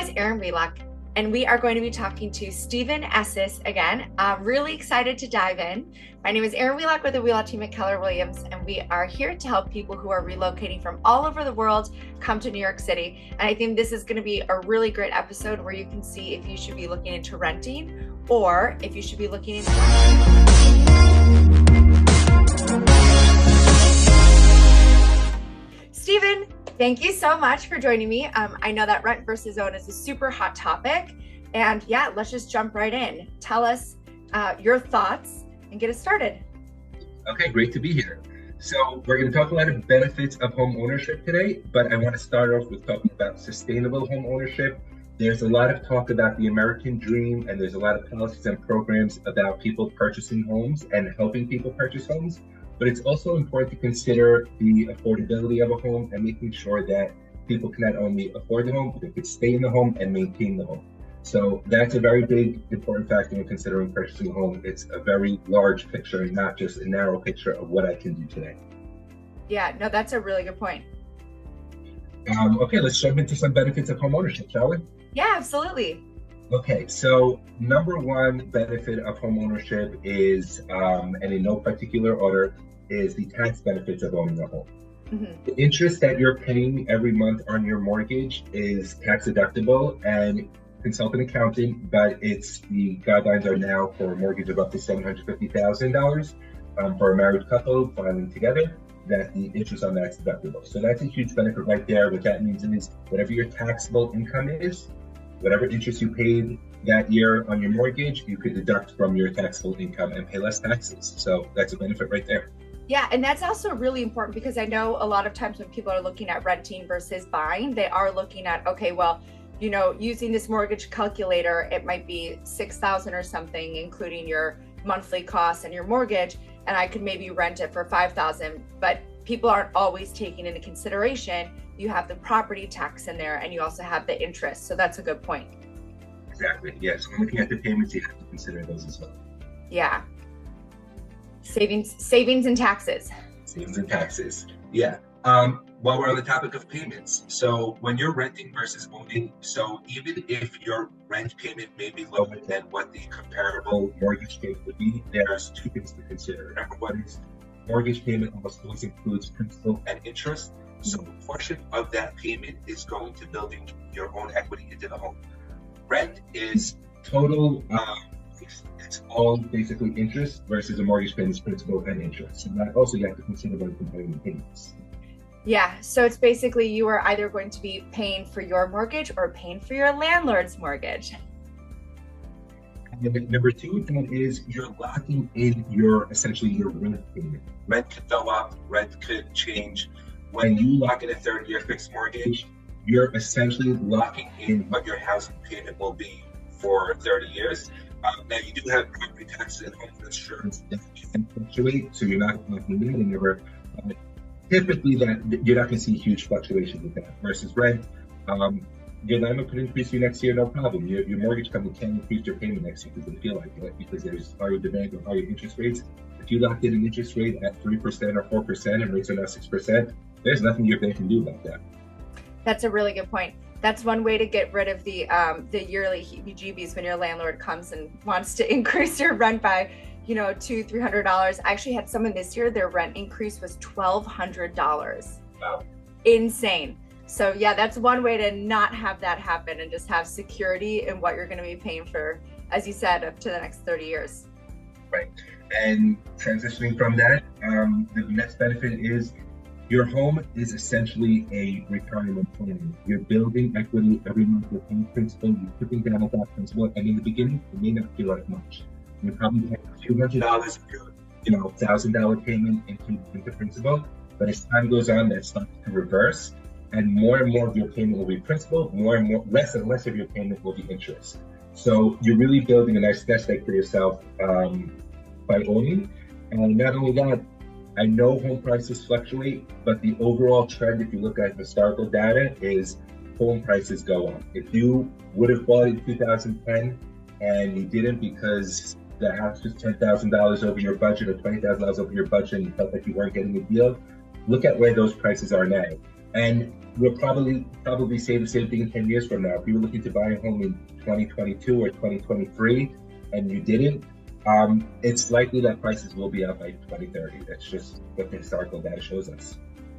guys, Erin Wheelock, and we are going to be talking to Stephen Esses again. I'm really excited to dive in. My name is Erin Wheelock with the Wheelock team at Keller Williams, and we are here to help people who are relocating from all over the world come to New York City. And I think this is going to be a really great episode where you can see if you should be looking into renting or if you should be looking into Stephen, thank you so much for joining me. I know that rent versus own is a super hot topic. And yeah, let's just jump right in. Tell us your thoughts and get us started. Okay, great to be here. So we're going to talk a lot of benefits of home ownership today, but I want to start off with talking about sustainable home ownership. There's a lot of talk about the American dream, and there's a lot of policies and programs about people purchasing homes and helping people purchase homes. But it's also important to consider the affordability of a home and making sure that people can not only afford the home, but they could stay in the home and maintain the home. So that's a very big, important factor when considering purchasing a home. It's a very large picture and not just a narrow picture of what I can do today. Yeah, no, that's a really good point. Okay, let's jump into some benefits of home ownership, shall we? Yeah, absolutely. Okay, so number one benefit of home ownership is, and in no particular order, is the tax benefits of owning a home. Mm-hmm. The interest that you're paying every month on your mortgage is tax deductible, and consult an accountant, but the guidelines are now for a mortgage of up to $750,000 for a married couple filing together, that the interest on that's deductible. So that's a huge benefit right there. What that means is whatever your taxable income is, whatever interest you paid that year on your mortgage, you could deduct from your taxable income and pay less taxes. So that's a benefit right there. Yeah, and that's also really important because I know a lot of times when people are looking at renting versus buying, they are looking at, okay, well, you know, using this mortgage calculator, it might be $6,000 or something, including your monthly costs and your mortgage, and I could maybe rent it for $5,000. But people aren't always taking into consideration you have the property tax in there and you also have the interest. So that's a good point. Exactly. Yes. When looking at the payments, you have to consider those as well. Yeah. Savings and taxes. Savings and taxes. Yeah. While we're on the topic of payments, so when you're renting versus owning, so even if your rent payment may be lower than what the comparable mortgage payment would be, there's two things to consider. Number one is mortgage payment almost always includes principal and interest. So a portion of that payment is going to building your own equity into the home. Rent is total, it's all basically interest versus a mortgage payment is principal and interest. So that also you have to consider when comparing the payments. Yeah, so it's basically you are either going to be paying for your mortgage or paying for your landlord's mortgage. And number two is you're locking in essentially your rent payment. Rent could go up, rent could change. When you lock in a 30-year fixed mortgage, you're essentially locking in what your housing payment will be for 30 years. Now you do have property taxes and home insurance that can fluctuate, so you're not locking in and never. Typically, that you're not going to see huge fluctuations with that. Versus rent, your landlord could increase you next year, no problem. Your mortgage company can increase your payment next year because they feel like it, because there's higher demand or higher interest rates. If you locked in an interest rate at 3% or 4% and rates are now 6%, there's nothing your bank can do about that. That's a really good point. That's one way to get rid of the yearly heebie-jeebies when your landlord comes and wants to increase your rent by, $200, $300. I actually had someone this year, their rent increase was $1,200. Wow. Insane. So yeah, that's one way to not have that happen and just have security in what you're going to be paying for, as you said, up to the next 30 years. Right. And transitioning from that, the next benefit is your home is essentially a retirement plan. You're building equity every month. You're paying principal, you're putting down a that principal, and in the beginning, it may not feel like much. You're probably paying $200 of your, $1,000 payment into principal, but as time goes on, that starts to reverse, and more of your payment will be principal, less and less of your payment will be interest. So you're really building a nice nest egg for yourself by owning, and not only that, I know home prices fluctuate, but the overall trend, if you look at historical data, is home prices go up. If you would have bought in 2010 and you didn't because the house was $10,000 over your budget or $20,000 over your budget and you felt like you weren't getting a deal, look at where those prices are now. And we'll probably say the same thing in 10 years from now. If you were looking to buy a home in 2022 or 2023 and you didn't, it's likely that prices will be up by 2030. That's just what the historical data shows us.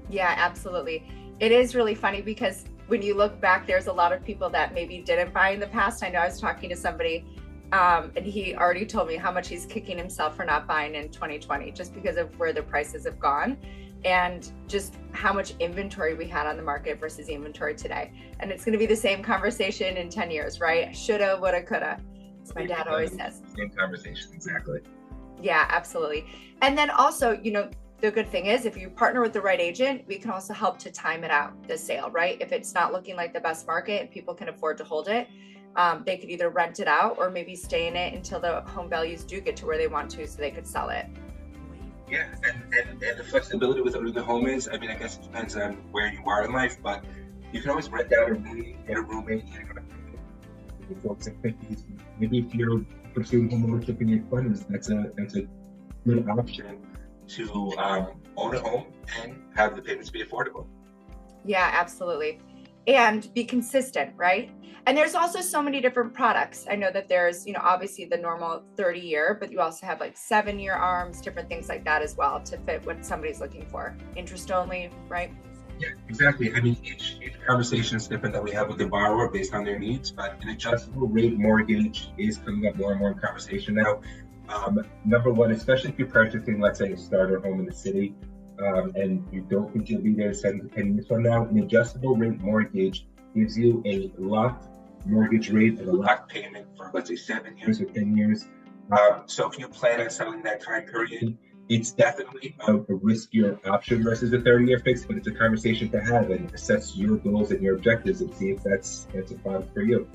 Yeah, absolutely. It is really funny because when you look back, there's a lot of people that maybe didn't buy in the past. I know I was talking to somebody and he already told me how much he's kicking himself for not buying in 2020 just because of where the prices have gone and just how much inventory we had on the market versus inventory today. And it's going to be the same conversation in 10 years, right? Shoulda, woulda, coulda. As my dad always says. Same conversation, exactly. Yeah, absolutely. And then also, you know, the good thing is if you partner with the right agent, we can also help to time it out, the sale, right? If it's not looking like the best market and people can afford to hold it, they could either rent it out or maybe stay in it until the home values do get to where they want to so they could sell it. Yeah, and the flexibility with owning the home is, I mean, I guess it depends on where you are in life, but you can always rent out a room, get a roommate, folks at 50s. Maybe if you're pursuing home ownership in your 20s, that's a good option to own a home and have the payments be affordable. Yeah, absolutely. And be consistent, right? And there's also so many different products. I know that there's, you know, obviously the normal 30-year, but you also have like 7-year arms, different things like that as well to fit what somebody's looking for. Interest only, right? Yeah, exactly. I mean, each conversation is different that we have with the borrower based on their needs, but an adjustable rate mortgage is coming up more and more in conversation now. Number one, especially if you're purchasing, let's say, a starter home in the city, and you don't think you'll be there 7 to 10 years from now, an adjustable rate mortgage gives you a locked mortgage rate and a locked payment for, let's say, 7 years or 10 years. So if you plan on selling that time period, it's definitely a riskier option versus a 30-year fix, but it's a conversation to have and assess your goals and your objectives and see if that's a product for you.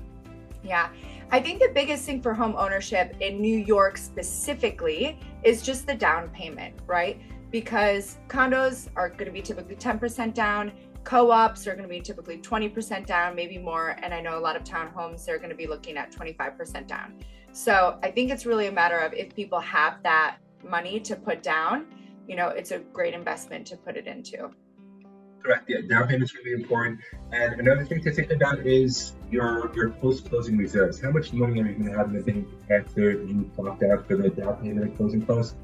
Yeah, I think the biggest thing for home ownership in New York specifically is just the down payment, right? Because condos are going to be typically 10% down, co-ops are going to be typically 20% down, maybe more. And I know a lot of townhomes, they're going to be looking at 25% down. So I think it's really a matter of if people have that money to put down, you know, it's a great investment to put it into. Correct. Yeah, down payment's really important. And another thing to think about is your post-closing reserves. How much money are you going to have in the bank after you clocked out for the down payment and closing costs?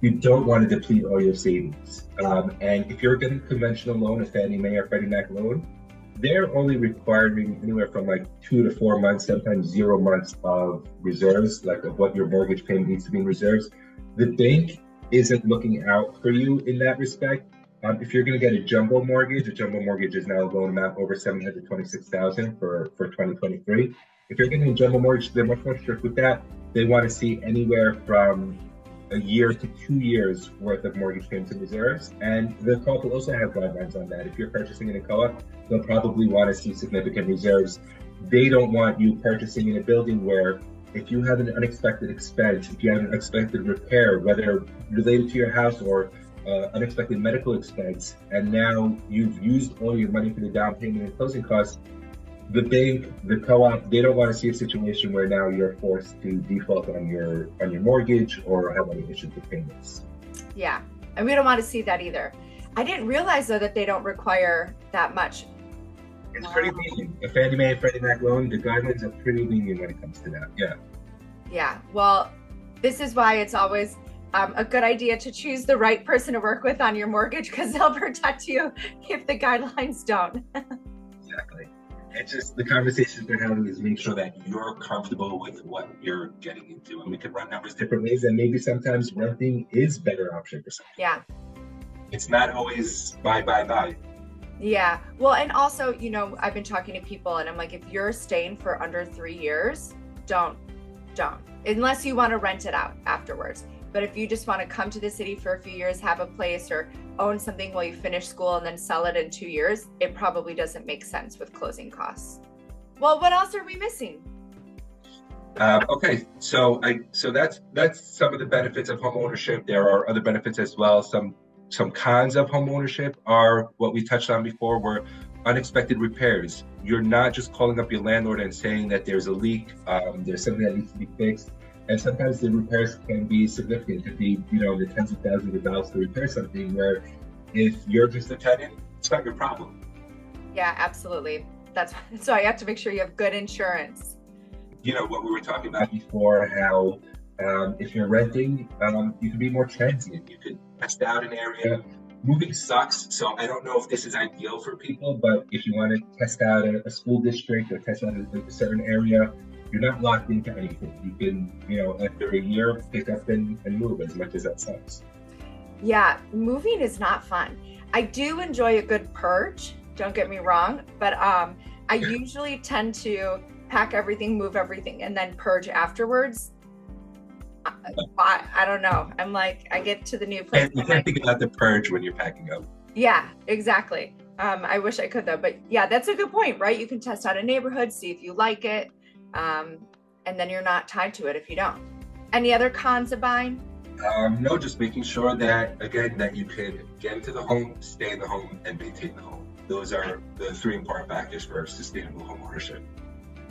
You don't want to deplete all your savings. And if you're getting a conventional loan, a Fannie Mae or Freddie Mac loan, they're only requiring anywhere from like 2 to 4 months, sometimes 0 months of reserves, like of what your mortgage payment needs to be in reserves. The bank isn't looking out for you in that respect. If you're going to get a jumbo mortgage is now a loan amount over $726,000 for 2023. If you're getting a jumbo mortgage, they're much more strict with that. They want to see anywhere from a year to 2 years worth of mortgage payments and reserves. And the co-op will also have guidelines on that. If you're purchasing in a co-op, they'll probably want to see significant reserves. They don't want you purchasing in a building where if you have an unexpected expense, if you have an unexpected repair, whether related to your house or unexpected medical expense, and now you've used all your money for the down payment and closing costs, the bank, the co-op, they don't want to see a situation where now you're forced to default on your mortgage or have any issues with payments. Yeah, and we don't want to see that either. I didn't realize though that they don't require that much. It's pretty lenient. A Fannie Mae and Freddie Mac loan, the guidelines are pretty lenient when it comes to that. Yeah. Yeah. Well, this is why it's always a good idea to choose the right person to work with on your mortgage because they'll protect you if the guidelines don't. Exactly. It's just the conversation they're having is make sure that you're comfortable with what you're getting into. And we can run numbers different ways, and maybe sometimes renting is a better option for some people. Yeah. It's not always buy. Yeah. Well, and also, you know, I've been talking to people and I'm like, if you're staying for under 3 years, don't, unless you want to rent it out afterwards. But if you just want to come to the city for a few years, have a place or own something while you finish school and then sell it in 2 years, it probably doesn't make sense with closing costs. Well, what else are we missing? Okay, so that's some of the benefits of home ownership. There are other benefits as well. Some cons of home ownership are what we touched on before, were unexpected repairs. You're not just calling up your landlord and saying that there's a leak, there's something that needs to be fixed. And sometimes the repairs can be significant. It could be, you know, the tens of thousands of dollars to repair something where if you're just a tenant, it's not your problem. Yeah, absolutely. That's so I have to make sure you have good insurance. What we were talking about before, how if you're renting, you can be more transient. You could test out an area. Moving sucks, so I don't know if this is ideal for people, but if you want to test out a school district or test out a certain area, you're not locked into anything. You can, after a year, pick up and move, as much as that sucks. Yeah, moving is not fun. I do enjoy a good purge, don't get me wrong, but I usually tend to pack everything, move everything, and then purge afterwards. I don't know. I'm like, I get to the new place. And you can't think about the purge when you're packing up. Yeah, exactly. I wish I could though, but yeah, that's a good point, right? You can test out a neighborhood, see if you like it, and then you're not tied to it if you don't. Any other cons of buying? No, just making sure that, again, that you could get into the home, stay in the home, and maintain the home. Those are the three important factors for sustainable home ownership.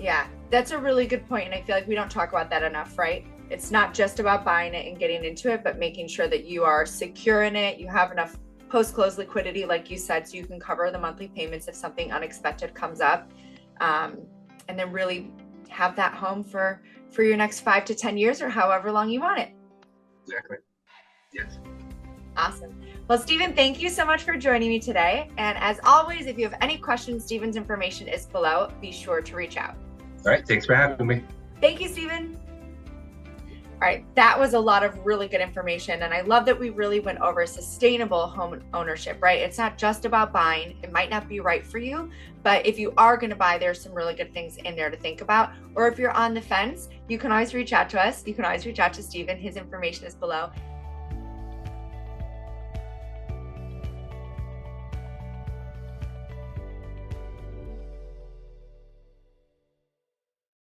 Yeah, that's a really good point, and I feel like we don't talk about that enough, right? It's not just about buying it and getting into it, but making sure that you are secure in it, you have enough post-close liquidity, like you said, so you can cover the monthly payments if something unexpected comes up, and then really have that home for your next 5 to 10 years or however long you want it. Exactly. Yes. Awesome. Well, Stephen, thank you so much for joining me today. And as always, if you have any questions, Stephen's information is below. Be sure to reach out. All right. Thanks for having me. Thank you, Stephen. All right, that was a lot of really good information. And I love that we really went over sustainable home ownership, right? It's not just about buying. It might not be right for you, but if you are going to buy, there's some really good things in there to think about. Or if you're on the fence, you can always reach out to us. You can always reach out to Stephen. His information is below.